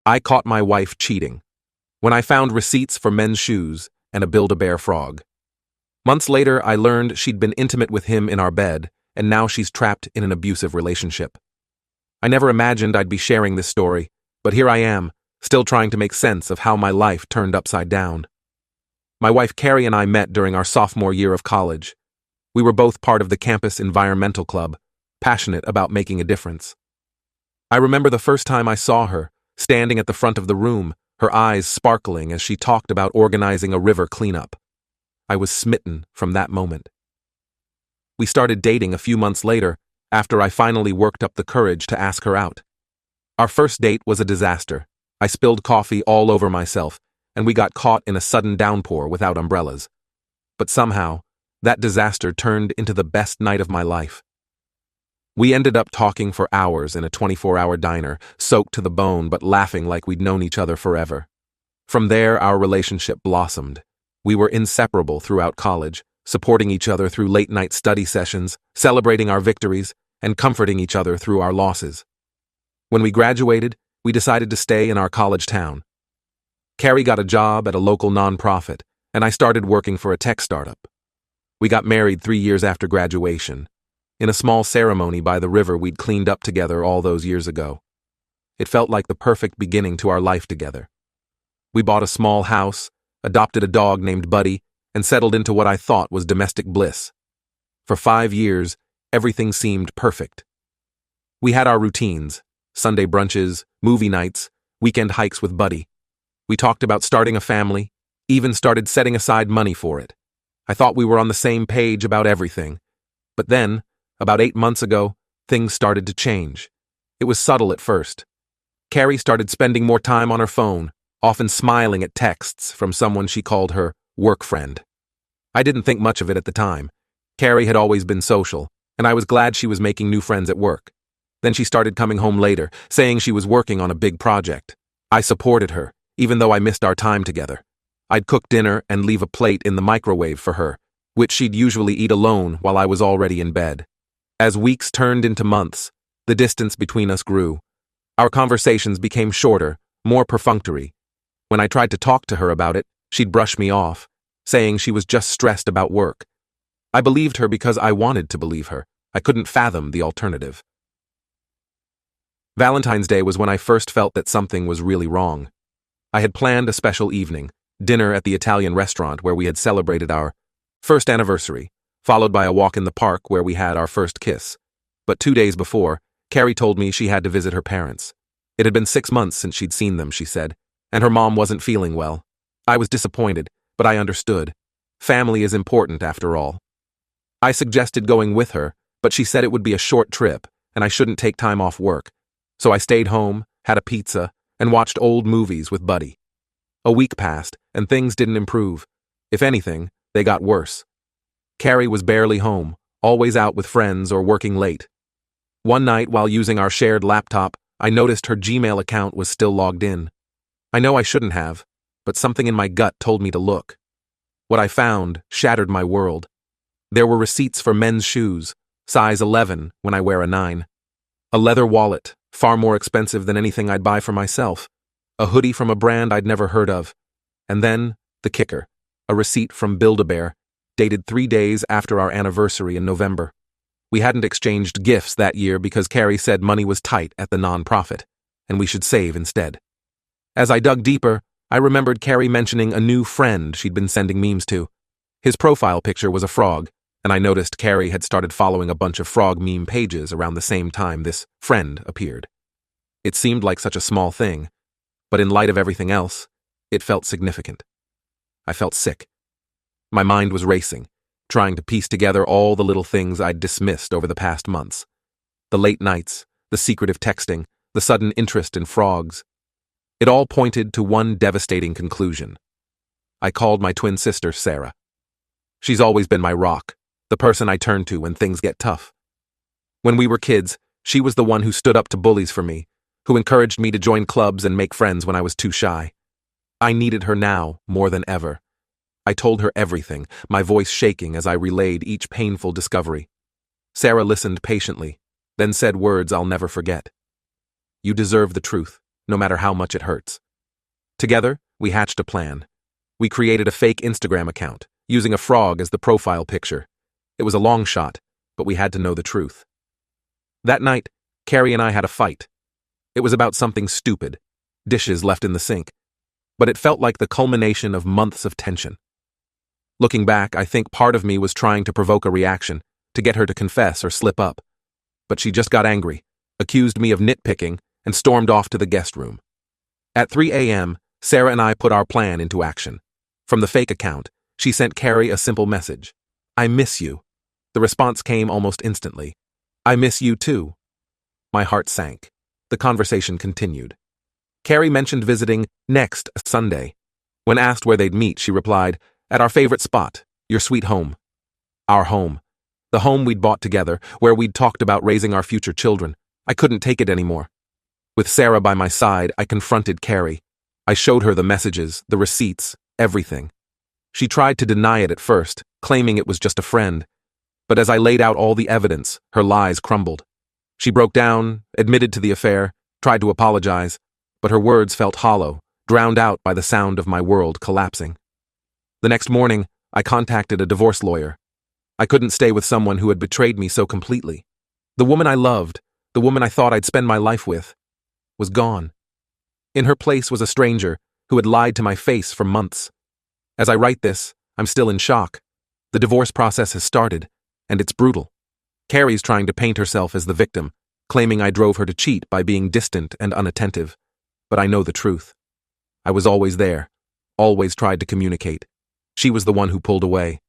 I caught my wife cheating when I found receipts for men's shoes and a Build-A-Bear frog. Months later, I learned she'd been intimate with him in our bed, and now she's trapped in an abusive relationship. I never imagined I'd be sharing this story, but here I am, still trying to make sense of how my life turned upside down. My wife Carrie and I met during our sophomore year of college. We were both part of the campus environmental club, passionate about making a difference. I remember the first time I saw her, standing at the front of the room, her eyes sparkling as she talked about organizing a river cleanup. I was smitten from that moment. We started dating a few months later, after I finally worked up the courage to ask her out. Our first date was a disaster. I spilled coffee all over myself, and we got caught in a sudden downpour without umbrellas. But somehow, that disaster turned into the best night of my life. We ended up talking for hours in a 24-hour diner, soaked to the bone but laughing like we'd known each other forever. From there, our relationship blossomed. We were inseparable throughout college, supporting each other through late-night study sessions, celebrating our victories, and comforting each other through our losses. When we graduated, we decided to stay in our college town. Carrie got a job at a local nonprofit, and I started working for a tech startup. We got married 3 years after graduation, in a small ceremony by the river we'd cleaned up together all those years ago. It felt like the perfect beginning to our life together. We bought a small house, adopted a dog named Buddy, and settled into what I thought was domestic bliss. For 5 years, everything seemed perfect. We had our routines, Sunday brunches, movie nights, weekend hikes with Buddy. We talked about starting a family, even started setting aside money for it. I thought we were on the same page about everything. But then, about 8 months ago, things started to change. It was subtle at first. Carrie started spending more time on her phone, often smiling at texts from someone she called her work friend. I didn't think much of it at the time. Carrie had always been social, and I was glad she was making new friends at work. Then she started coming home later, saying she was working on a big project. I supported her, even though I missed our time together. I'd cook dinner and leave a plate in the microwave for her, which she'd usually eat alone while I was already in bed. As weeks turned into months, the distance between us grew. Our conversations became shorter, more perfunctory. When I tried to talk to her about it, she'd brush me off, saying she was just stressed about work. I believed her because I wanted to believe her. I couldn't fathom the alternative. Valentine's Day was when I first felt that something was really wrong. I had planned a special evening, dinner at the Italian restaurant where we had celebrated our first anniversary, followed by a walk in the park where we had our first kiss. But 2 days before, Carrie told me she had to visit her parents. It had been 6 months since she'd seen them, she said, and her mom wasn't feeling well. I was disappointed, but I understood. Family is important after all. I suggested going with her, but she said it would be a short trip, and I shouldn't take time off work. So I stayed home, had a pizza, and watched old movies with Buddy. A week passed, and things didn't improve. If anything, they got worse. Carrie was barely home, always out with friends or working late. One night, while using our shared laptop, I noticed her Gmail account was still logged in. I know I shouldn't have, but something in my gut told me to look. What I found shattered my world. There were receipts for men's shoes, size 11 when I wear a 9. A leather wallet, far more expensive than anything I'd buy for myself. A hoodie from a brand I'd never heard of. And then, the kicker, a receipt from Build-A-Bear, dated 3 days after our anniversary in November. We hadn't exchanged gifts that year because Carrie said money was tight at the nonprofit, and we should save instead. As I dug deeper, I remembered Carrie mentioning a new friend she'd been sending memes to. His profile picture was a frog, and I noticed Carrie had started following a bunch of frog meme pages around the same time this friend appeared. It seemed like such a small thing, but in light of everything else, it felt significant. I felt sick. My mind was racing, trying to piece together all the little things I'd dismissed over the past months. The late nights, the secretive texting, the sudden interest in frogs. It all pointed to one devastating conclusion. I called my twin sister, Sarah. She's always been my rock, the person I turn to when things get tough. When we were kids, she was the one who stood up to bullies for me, who encouraged me to join clubs and make friends when I was too shy. I needed her now more than ever. I told her everything, my voice shaking as I relayed each painful discovery. Sarah listened patiently, then said words I'll never forget. "You deserve the truth, no matter how much it hurts. Together, we hatched a plan. We created a fake Instagram account, using a frog as the profile picture. It was a long shot, but we had to know the truth. That night, Carrie and I had a fight. It was about something stupid, dishes left in the sink, but it felt like the culmination of months of tension. Looking back, I think part of me was trying to provoke a reaction, to get her to confess or slip up. But she just got angry, accused me of nitpicking, and stormed off to the guest room. At 3 a.m., Sarah and I put our plan into action. From the fake account, she sent Carrie a simple message. "I miss you." The response came almost instantly. "I miss you too." My heart sank. The conversation continued. Carrie mentioned visiting next Sunday. When asked where they'd meet, she replied, "At our favorite spot, your sweet home." Our home. The home we'd bought together, where we'd talked about raising our future children. I couldn't take it anymore. With Sarah by my side, I confronted Carrie. I showed her the messages, the receipts, everything. She tried to deny it at first, claiming it was just a friend. But as I laid out all the evidence, her lies crumbled. She broke down, admitted to the affair, tried to apologize, but her words felt hollow, drowned out by the sound of my world collapsing. The next morning, I contacted a divorce lawyer. I couldn't stay with someone who had betrayed me so completely. The woman I loved, the woman I thought I'd spend my life with, was gone. In her place was a stranger who had lied to my face for months. As I write this, I'm still in shock. The divorce process has started, and it's brutal. Carrie's trying to paint herself as the victim, claiming I drove her to cheat by being distant and unattentive. But I know the truth. I was always there, always tried to communicate. She was the one who pulled away.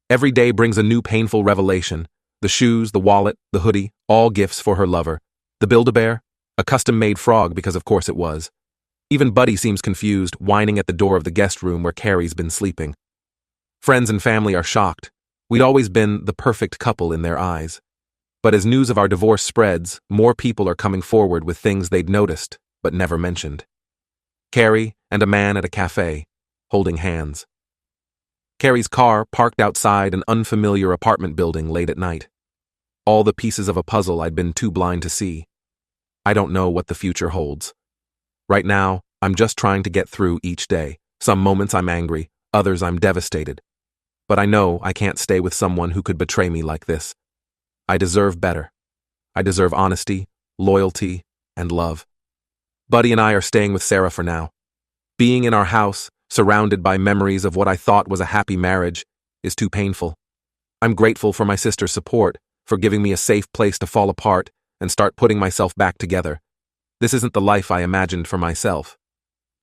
Every day brings a new painful revelation. The shoes, the wallet, the hoodie, all gifts for her lover. The Build-A-Bear, a custom-made frog because of course it was. Even Buddy seems confused, whining at the door of the guest room where Carrie's been sleeping. Friends and family are shocked. We'd always been the perfect couple in their eyes. But as news of our divorce spreads, more people are coming forward with things they'd noticed, but never mentioned. Carrie and a man at a cafe, holding hands. Carrie's car parked outside an unfamiliar apartment building late at night. All the pieces of a puzzle I'd been too blind to see. I don't know what the future holds. Right now, I'm just trying to get through each day. Some moments I'm angry, others I'm devastated. But I know I can't stay with someone who could betray me like this. I deserve better. I deserve honesty, loyalty, and love. Buddy and I are staying with Sarah for now. Being in our house, surrounded by memories of what I thought was a happy marriage, is too painful. I'm grateful for my sister's support, for giving me a safe place to fall apart and start putting myself back together. This isn't the life I imagined for myself,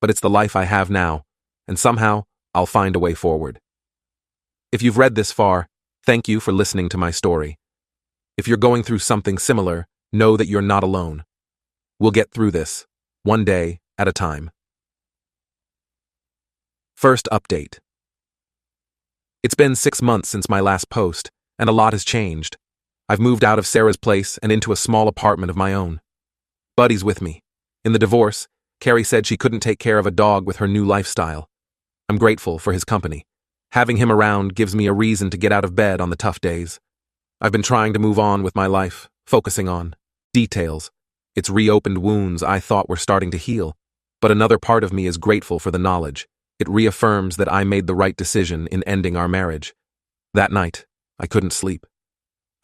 but it's the life I have now, and somehow I'll find a way forward. If you've read this far, thank you for listening to my story. If you're going through something similar, know that you're not alone. We'll get through this, one day at a time. First update. It's been 6 months since my last post, and a lot has changed. I've moved out of Sarah's place and into a small apartment of my own. Buddy's with me. In the divorce, Carrie said she couldn't take care of a dog with her new lifestyle. I'm grateful for his company. Having him around gives me a reason to get out of bed on the tough days. I've been trying to move on with my life, focusing on details. It's reopened wounds I thought were starting to heal. But another part of me is grateful for the knowledge. It reaffirms that I made the right decision in ending our marriage. That night, I couldn't sleep.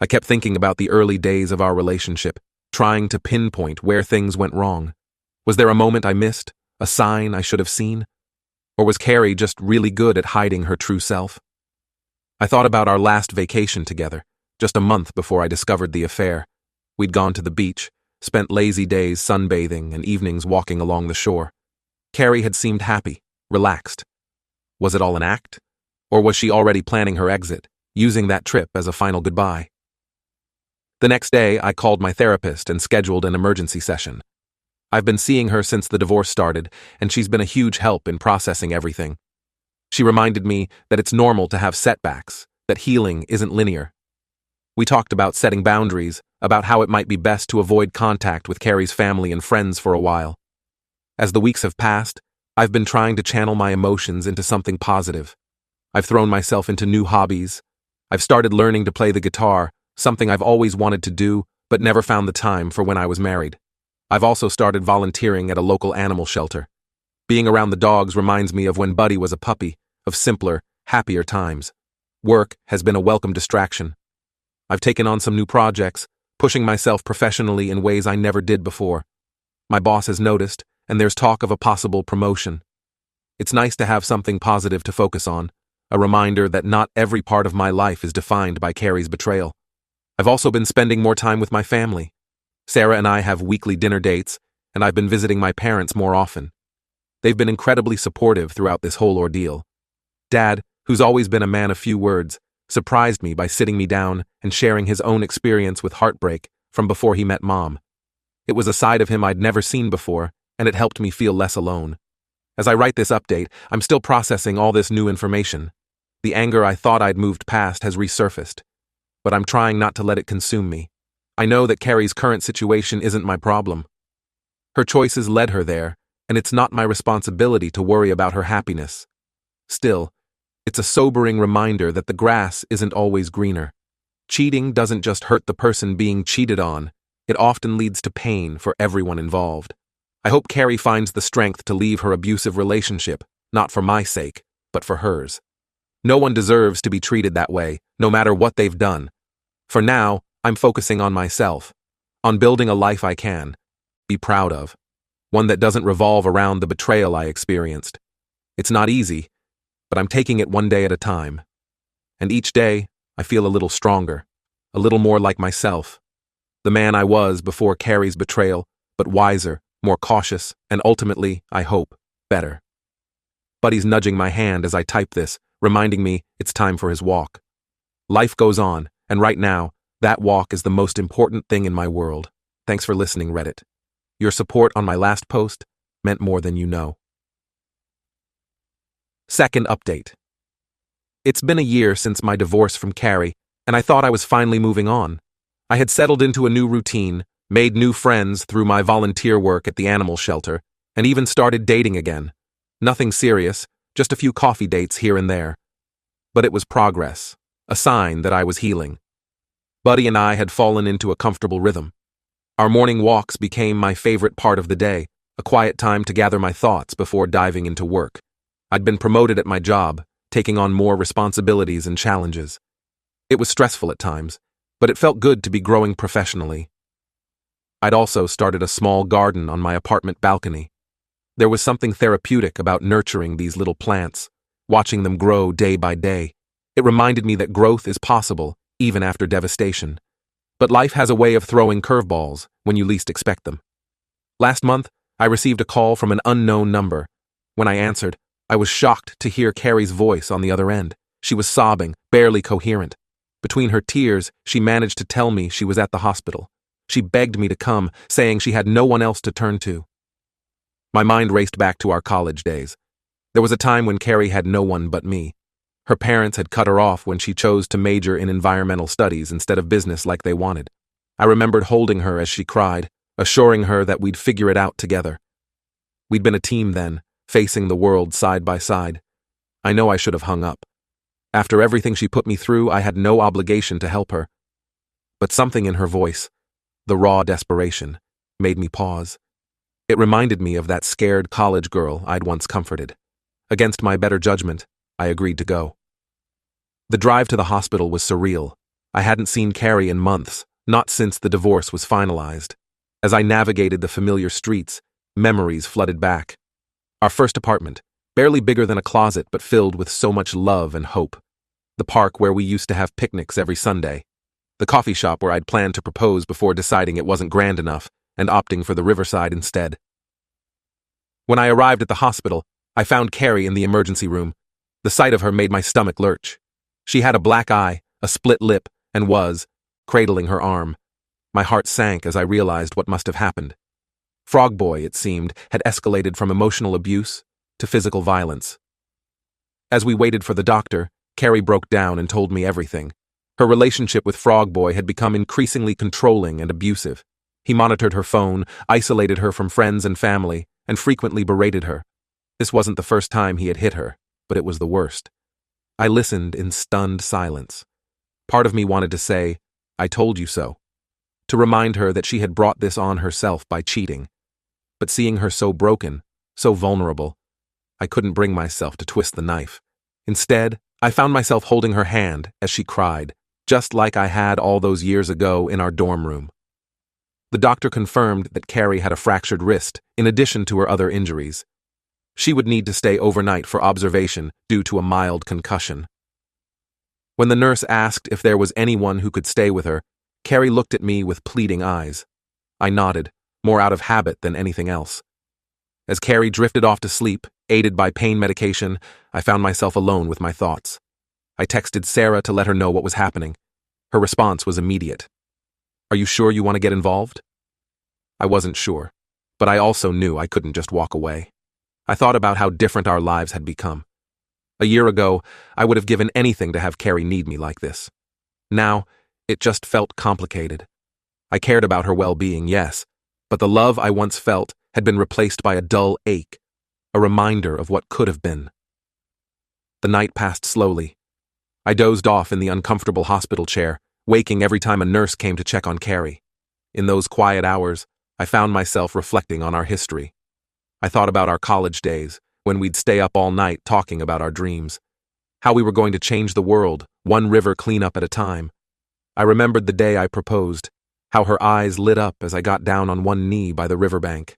I kept thinking about the early days of our relationship, trying to pinpoint where things went wrong. Was there a moment I missed? A sign I should have seen? Or was Carrie just really good at hiding her true self? I thought about our last vacation together, just a month before I discovered the affair. We'd gone to the beach, spent lazy days sunbathing and evenings walking along the shore. Carrie had seemed happy, relaxed. Was it all an act? Or was she already planning her exit, using that trip as a final goodbye? The next day, I called my therapist and scheduled an emergency session. I've been seeing her since the divorce started, and she's been a huge help in processing everything. She reminded me that it's normal to have setbacks, that healing isn't linear. We talked about setting boundaries, about how it might be best to avoid contact with Carrie's family and friends for a while. As the weeks have passed, I've been trying to channel my emotions into something positive. I've thrown myself into new hobbies. I've started learning to play the guitar, something I've always wanted to do, but never found the time for when I was married. I've also started volunteering at a local animal shelter. Being around the dogs reminds me of when Buddy was a puppy, of simpler, happier times. Work has been a welcome distraction. I've taken on some new projects, pushing myself professionally in ways I never did before. My boss has noticed, and there's talk of a possible promotion. It's nice to have something positive to focus on, a reminder that not every part of my life is defined by Carrie's betrayal. I've also been spending more time with my family. Sarah and I have weekly dinner dates, and I've been visiting my parents more often. They've been incredibly supportive throughout this whole ordeal. Dad, who's always been a man of few words, surprised me by sitting me down and sharing his own experience with heartbreak from before he met Mom. It was a side of him I'd never seen before, and it helped me feel less alone. As I write this update, I'm still processing all this new information. The anger I thought I'd moved past has resurfaced, but I'm trying not to let it consume me. I know that Carrie's current situation isn't my problem. Her choices led her there, and it's not my responsibility to worry about her happiness. Still, it's a sobering reminder that the grass isn't always greener. Cheating doesn't just hurt the person being cheated on, it often leads to pain for everyone involved. I hope Carrie finds the strength to leave her abusive relationship, not for my sake, but for hers. No one deserves to be treated that way, no matter what they've done. For now, I'm focusing on myself, on building a life I can be proud of, one that doesn't revolve around the betrayal I experienced. It's not easy, but I'm taking it one day at a time. And each day, I feel a little stronger, a little more like myself. The man I was before Carrie's betrayal, but wiser, more cautious, and ultimately, I hope, better. Buddy's nudging my hand as I type this, reminding me it's time for his walk. Life goes on, and right now, that walk is the most important thing in my world. Thanks for listening, Reddit. Your support on my last post meant more than you know. Second update. It's been a year since my divorce from Carrie, and I thought I was finally moving on. I had settled into a new routine, made new friends through my volunteer work at the animal shelter, and even started dating again. Nothing serious, just a few coffee dates here and there. But it was progress, a sign that I was healing. Buddy and I had fallen into a comfortable rhythm. Our morning walks became my favorite part of the day, a quiet time to gather my thoughts before diving into work. I'd been promoted at my job, taking on more responsibilities and challenges. It was stressful at times, but it felt good to be growing professionally. I'd also started a small garden on my apartment balcony. There was something therapeutic about nurturing these little plants, watching them grow day by day. It reminded me that growth is possible, even after devastation. But life has a way of throwing curveballs when you least expect them. Last month, I received a call from an unknown number. When I answered, I was shocked to hear Carrie's voice on the other end. She was sobbing, barely coherent. Between her tears, she managed to tell me she was at the hospital. She begged me to come, saying she had no one else to turn to. My mind raced back to our college days. There was a time when Carrie had no one but me. Her parents had cut her off when she chose to major in environmental studies instead of business like they wanted. I remembered holding her as she cried, assuring her that we'd figure it out together. We'd been a team then, facing the world side by side. I know I should have hung up. After everything she put me through, I had no obligation to help her. But something in her voice, the raw desperation, made me pause. It reminded me of that scared college girl I'd once comforted. Against my better judgment, I agreed to go. The drive to the hospital was surreal. I hadn't seen Carrie in months, not since the divorce was finalized. As I navigated the familiar streets, memories flooded back. Our first apartment, barely bigger than a closet but filled with so much love and hope. The park where we used to have picnics every Sunday. The coffee shop where I'd planned to propose before deciding it wasn't grand enough and opting for the riverside instead. When I arrived at the hospital, I found Carrie in the emergency room. The sight of her made my stomach lurch. She had a black eye, a split lip, and was cradling her arm. My heart sank as I realized what must have happened. Frog Boy, it seemed, had escalated from emotional abuse to physical violence. As we waited for the doctor, Carrie broke down and told me everything. Her relationship with Frog Boy had become increasingly controlling and abusive. He monitored her phone, isolated her from friends and family, and frequently berated her. This wasn't the first time he had hit her, but it was the worst. I listened in stunned silence. Part of me wanted to say, "I told you so." to remind her that she had brought this on herself by cheating. But seeing her so broken, so vulnerable, I couldn't bring myself to twist the knife. Instead, I found myself holding her hand as she cried, just like I had all those years ago in our dorm room. The doctor confirmed that Carrie had a fractured wrist in addition to her other injuries. She would need to stay overnight for observation due to a mild concussion. When the nurse asked if there was anyone who could stay with her, Carrie looked at me with pleading eyes. I nodded, more out of habit than anything else. As Carrie drifted off to sleep, aided by pain medication, I found myself alone with my thoughts. I texted Sarah to let her know what was happening. Her response was immediate. "Are you sure you want to get involved?" I wasn't sure, but I also knew I couldn't just walk away. I thought about how different our lives had become. A year ago, I would have given anything to have Carrie need me like this. Now, it just felt complicated. I cared about her well-being, yes, but the love I once felt had been replaced by a dull ache, a reminder of what could have been. The night passed slowly. I dozed off in the uncomfortable hospital chair, waking every time a nurse came to check on Carrie. In those quiet hours, I found myself reflecting on our history. I thought about our college days, when we'd stay up all night talking about our dreams. How we were going to change the world, one river cleanup at a time. I remembered the day I proposed, how her eyes lit up as I got down on one knee by the riverbank.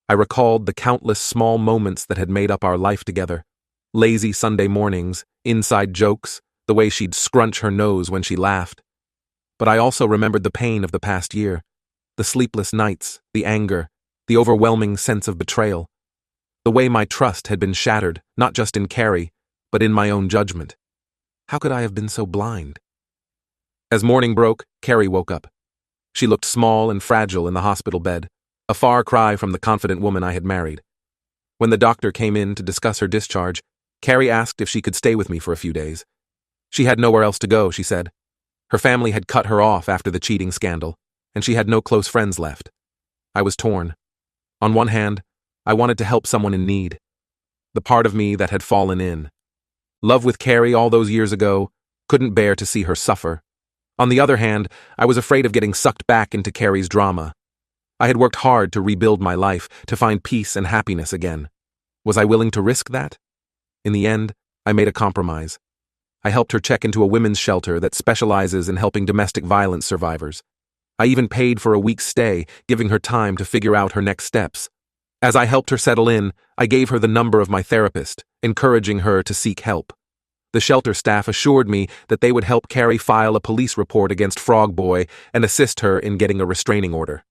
I recalled the countless small moments that had made up our life together. Lazy Sunday mornings, inside jokes, the way she'd scrunch her nose when she laughed. But I also remembered the pain of the past year, the sleepless nights, the anger, the overwhelming sense of betrayal. The way my trust had been shattered, not just in Carrie, but in my own judgment. How could I have been so blind? As morning broke, Carrie woke up. She looked small and fragile in the hospital bed, a far cry from the confident woman I had married. When the doctor came in to discuss her discharge, Carrie asked if she could stay with me for a few days. She had nowhere else to go, she said. Her family had cut her off after the cheating scandal, and she had no close friends left. I was torn. On one hand, I wanted to help someone in need, the part of me that had fallen in. Love with Carrie all those years ago, couldn't bear to see her suffer. On the other hand, I was afraid of getting sucked back into Carrie's drama. I had worked hard to rebuild my life, to find peace and happiness again. Was I willing to risk that? In the end, I made a compromise. I helped her check into a women's shelter that specializes in helping domestic violence survivors. I even paid for a week's stay, giving her time to figure out her next steps. As I helped her settle in, I gave her the number of my therapist, encouraging her to seek help. The shelter staff assured me that they would help Carrie file a police report against Frog Boy and assist her in getting a restraining order.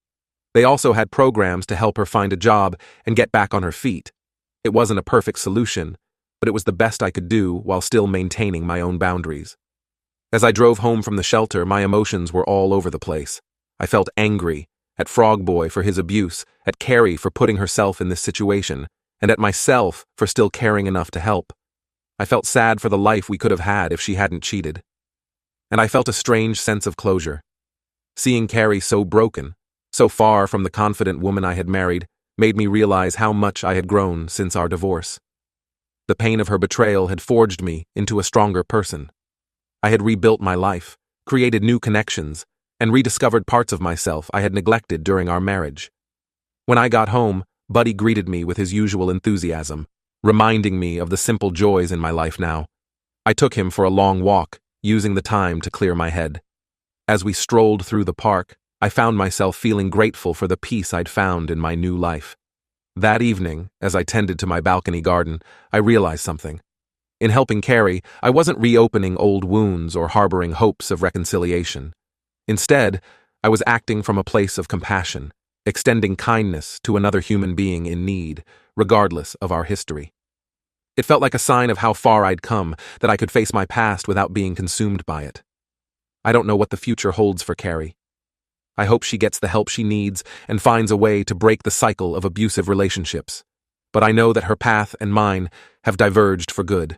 They also had programs to help her find a job and get back on her feet. It wasn't a perfect solution, but it was the best I could do while still maintaining my own boundaries. As I drove home from the shelter, my emotions were all over the place. I felt angry at Frog Boy for his abuse, at Carrie for putting herself in this situation, and at myself for still caring enough to help. I felt sad for the life we could have had if she hadn't cheated. And I felt a strange sense of closure. Seeing Carrie so broken, so far from the confident woman I had married, made me realize how much I had grown since our divorce. The pain of her betrayal had forged me into a stronger person. I had rebuilt my life, created new connections, and rediscovered parts of myself I had neglected during our marriage. When I got home, Buddy greeted me with his usual enthusiasm, reminding me of the simple joys in my life now. I took him for a long walk, using the time to clear my head. As we strolled through the park, I found myself feeling grateful for the peace I'd found in my new life. That evening, as I tended to my balcony garden, I realized something. In helping Carrie, I wasn't reopening old wounds or harboring hopes of reconciliation. Instead, I was acting from a place of compassion, extending kindness to another human being in need, regardless of our history. It felt like a sign of how far I'd come, that I could face my past without being consumed by it. I don't know what the future holds for Carrie. I hope she gets the help she needs and finds a way to break the cycle of abusive relationships. But I know that her path and mine have diverged for good.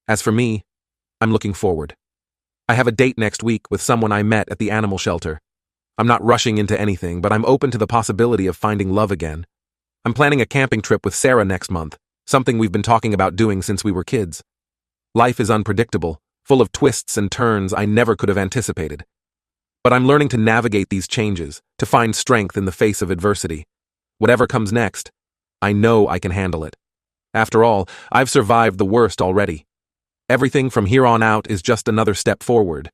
As for me, I'm looking forward. I have a date next week with someone I met at the animal shelter. I'm not rushing into anything, but I'm open to the possibility of finding love again. I'm planning a camping trip with Sarah next month, something we've been talking about doing since we were kids. Life is unpredictable, full of twists and turns I never could have anticipated. But I'm learning to navigate these changes, to find strength in the face of adversity. Whatever comes next, I know I can handle it. After all, I've survived the worst already. Everything from here on out is just another step forward.